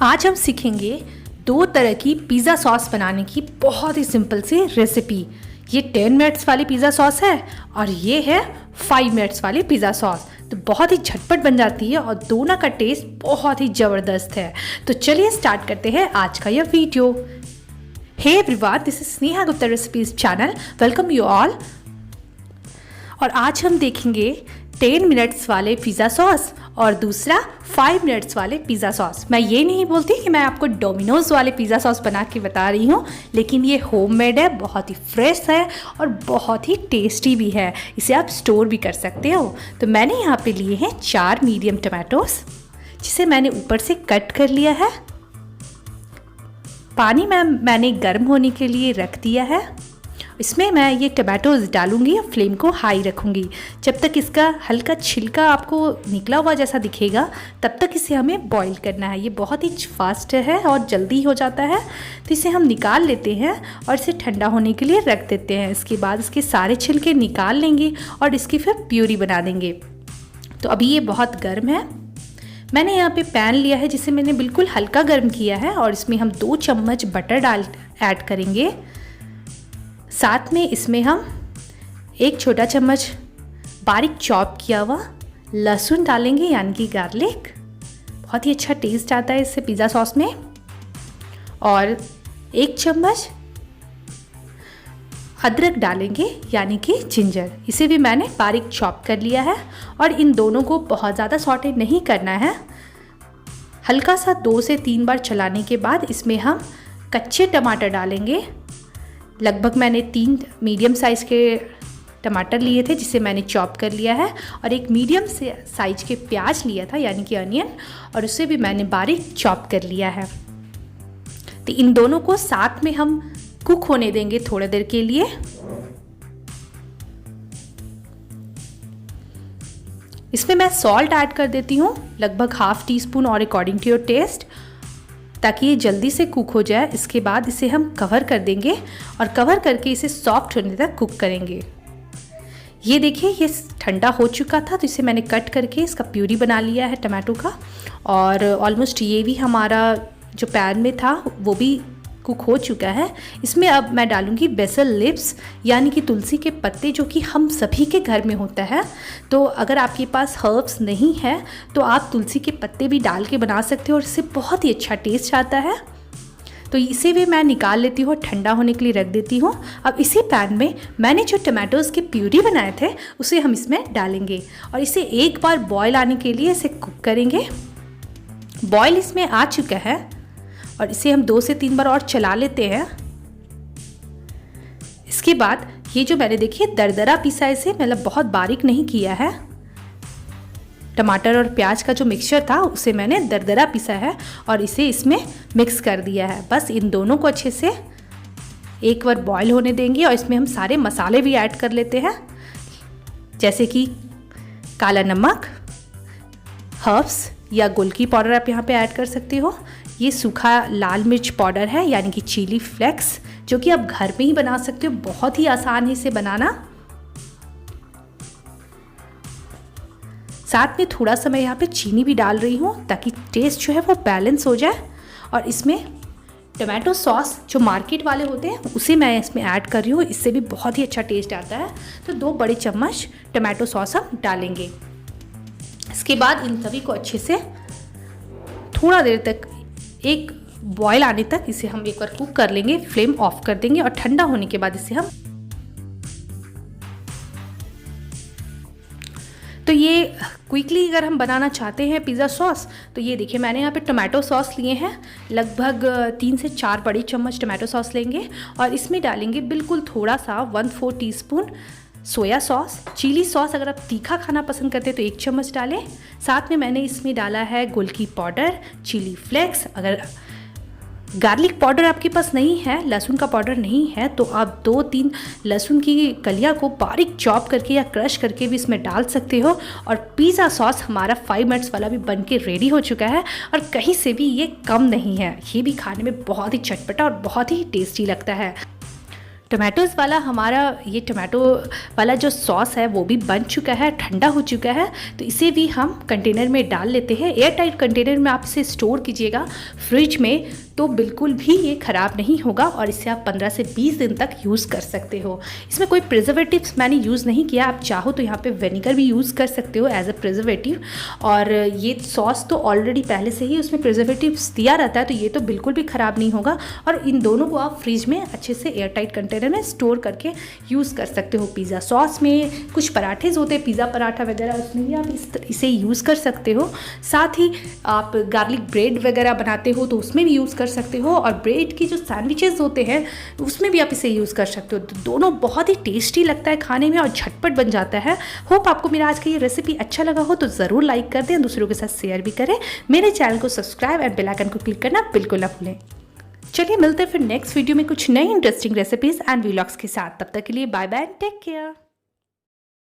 आज हम सीखेंगे 2 तरह की पिज़्ज़ा सॉस बनाने की बहुत ही सिंपल सी रेसिपी। ये 10 मिनट्स वाली पिज़्ज़ा सॉस है और ये है 5 मिनट्स वाली पिज़्ज़ा सॉस। तो बहुत ही झटपट बन जाती है और दोनों का टेस्ट बहुत ही ज़बरदस्त है। तो चलिए स्टार्ट करते हैं आज का यह video. Hey everyone, this is Sneha Gupta recipes channel. Welcome you all. और आज हम देखेंगे 10 मिनट्स वाले पिज़्ज़ा सॉस और दूसरा 5 मिनट्स वाले पिज़्ज़ा सॉस। मैं ये नहीं बोलती कि मैं आपको डोमिनोज वाले पिज़्ज़ा सॉस बना के बता रही हूँ, लेकिन ये होममेड है, बहुत ही फ्रेश है और बहुत ही टेस्टी भी है। इसे आप स्टोर भी कर सकते हो। तो मैंने यहाँ पे लिए हैं 4 मीडियम टमाटोस, जिसे मैंने ऊपर से कट कर लिया है। पानी मैंने गर्म होने के लिए रख दिया है। इसमें मैं ये टमाटोज डालूंगी और फ्लेम को हाई रखूंगी। जब तक इसका हल्का छिलका आपको निकला हुआ जैसा दिखेगा तब तक इसे हमें बॉईल करना है। ये बहुत ही फास्ट है और जल्दी हो जाता है। तो इसे हम निकाल लेते हैं और इसे ठंडा होने के लिए रख देते हैं। इसके बाद इसके सारे छिलके निकाल लेंगे और इसकी फिर प्यूरी बना देंगे। तो अभी ये बहुत गर्म है। मैंने यहाँ पे पैन लिया है जिसे मैंने बिल्कुल हल्का गर्म किया है और इसमें हम 2 चम्मच बटर ऐड करेंगे। साथ में इसमें हम 1 छोटा चम्मच बारीक चॉप किया हुआ लहसुन डालेंगे, यानी कि गार्लिक। बहुत ही अच्छा टेस्ट आता है इससे पिज़्ज़ा सॉस में। और 1 चम्मच अदरक डालेंगे, यानी कि जिंजर। इसे भी मैंने बारीक चॉप कर लिया है। और इन दोनों को बहुत ज़्यादा सॉटे नहीं करना है। हल्का सा 2 से 3 बार चलाने के बाद इसमें हम कच्चे टमाटर डालेंगे। लगभग मैंने 3 मीडियम साइज़ के टमाटर लिए थे, जिसे मैंने चॉप कर लिया है। और 1 मीडियम से साइज के प्याज लिया था, यानी कि अनियन, और उसे भी मैंने बारीक चॉप कर लिया है। तो इन दोनों को साथ में हम कुक होने देंगे थोड़ी देर के लिए। इसमें मैं सॉल्ट ऐड कर देती हूँ, लगभग ½ टीस्पून, और अकॉर्डिंग टू योर टेस्ट, ताकि ये जल्दी से कुक हो जाए। इसके बाद इसे हम कवर कर देंगे और कवर करके इसे सॉफ्ट होने तक कुक करेंगे। ये देखिए, ये ठंडा हो चुका था, तो इसे मैंने कट करके इसका प्यूरी बना लिया है टमाटो का। और ऑलमोस्ट ये भी हमारा जो पैन में था वो भी कुक हो चुका है। इसमें अब मैं डालूंगी बेसल लिव्स, यानी कि तुलसी के पत्ते, जो कि हम सभी के घर में होता है। तो अगर आपके पास हर्ब्स नहीं है तो आप तुलसी के पत्ते भी डाल के बना सकते हो और इससे बहुत ही अच्छा टेस्ट आता है। तो इसे भी मैं निकाल लेती हूँ, ठंडा होने के लिए रख देती हूँ। अब इसी पैन में मैंने जो टमाटोज़ के प्यूरी बनाए थे उसे हम इसमें डालेंगे और इसे एक बार बॉयल आने के लिए इसे कुक करेंगे। बॉयल इसमें आ चुका है और इसे हम 2 से 3 बार और चला लेते हैं। इसके बाद ये जो मैंने देखिए दरदरा पीसा, इसे मतलब बहुत बारीक नहीं किया है। टमाटर और प्याज का जो मिक्सचर था उसे मैंने दरदरा पीसा है और इसे इसमें मिक्स कर दिया है। बस इन दोनों को अच्छे से एक बार बॉईल होने देंगे और इसमें हम सारे मसाले भी ऐड कर लेते हैं, जैसे कि काला नमक, हर्ब्स या गोलकी पाउडर आप यहाँ पे ऐड कर सकते हो। ये सूखा लाल मिर्च पाउडर है, यानी कि चिली फ्लेक्स, जो कि आप घर में ही बना सकते हो। बहुत ही आसान है इसे बनाना। साथ में थोड़ा सा मैं यहाँ पे चीनी भी डाल रही हूँ, ताकि टेस्ट जो है वो बैलेंस हो जाए। और इसमें टमाटो सॉस जो मार्केट वाले होते हैं उसे मैं इसमें ऐड कर रही हूँ, इससे भी बहुत ही अच्छा टेस्ट आता है। तो 2 बड़े चम्मच टमाटो सॉस हम डालेंगे। इसके बाद इन सभी को अच्छे से थोड़ा देर तक, एक बॉयल आने तक इसे हम एक बार कुक कर लेंगे। फ्लेम ऑफ कर देंगे और ठंडा होने के बाद इसे हम, तो ये क्विकली अगर हम बनाना चाहते हैं पिज़्ज़ा सॉस, तो ये देखिए मैंने यहाँ पे टमाटो सॉस लिए हैं। लगभग 3 से 4 बड़ी चम्मच टमाटो सॉस लेंगे और इसमें डालेंगे बिल्कुल थोड़ा सा 1/4 teaspoon soya sauce. Chilli sauce अगर आप तीखा खाना पसंद करते हैं तो 1 चम्मच डालें। साथ में मैंने इसमें डाला है गोलकी पाउडर, चिली फ्लेक्स। अगर गार्लिक पाउडर आपके पास नहीं है, लहसुन का पाउडर नहीं है, तो आप 2-3 लहसुन की कलियां को बारीक चॉप करके या क्रश करके भी इसमें डाल सकते हो। और पिज़्ज़ा सॉस हमारा 5 मिनट्स वाला भी बन के रेडी हो चुका है और कहीं से भी ये कम नहीं है। ये भी खाने में बहुत ही चटपटा और बहुत ही टेस्टी लगता है। टमाटोज़ वाला हमारा ये टमाटो वाला जो सॉस है वो भी बन चुका है, ठंडा हो चुका है। तो इसे भी हम कंटेनर में डाल लेते हैं। एयर टाइट कंटेनर में आप इसे स्टोर कीजिएगा फ्रिज में, तो बिल्कुल भी ये ख़राब नहीं होगा और इसे आप 15 से 20 दिन तक यूज़ कर सकते हो। इसमें कोई प्रिजर्वेटिव्स मैंने यूज़ नहीं किया, आप चाहो तो यहाँ पे विनेगर भी यूज़ कर सकते हो एज अ प्रिजर्वेटिव। और ये सॉस तो ऑलरेडी पहले से ही उसमें प्रिजर्वेटिव्स दिया रहता है, तो ये तो बिल्कुल भी ख़राब नहीं होगा। और इन दोनों को आप फ्रिज में अच्छे से एयर टाइट कंटेनर में स्टोर करके यूज़ कर सकते हो। पिज़्ज़ा सॉस में, कुछ पराठेज होते हैं पिज़्ज़ा पराठा वगैरह, उसमें भी आप इसे यूज़ कर सकते हो। साथ ही आप गार्लिक ब्रेड वगैरह बनाते हो तो उसमें भी यूज़ कर सकते हो, और ब्रेड की जो सैंडविचेस होते हैं उसमें भी आप इसे यूज़ कर सकते हो। तो दोनों बहुत ही टेस्टी लगता है खाने में और झटपट बन जाता है। होप आपको मेरा आज का ये रेसिपी अच्छा लगा हो तो ज़रूर लाइक कर दें, दूसरों के साथ शेयर भी करें। मेरे चैनल को सब्सक्राइब और बेल आइकन को क्लिक करना बिल्कुल ना भूलें। चलिए मिलते हैं फिर नेक्स्ट वीडियो में कुछ नई इंटरेस्टिंग रेसिपीज़ एंड व्लॉग्स के साथ। तब तक के लिए बाय बाय, टेक केयर।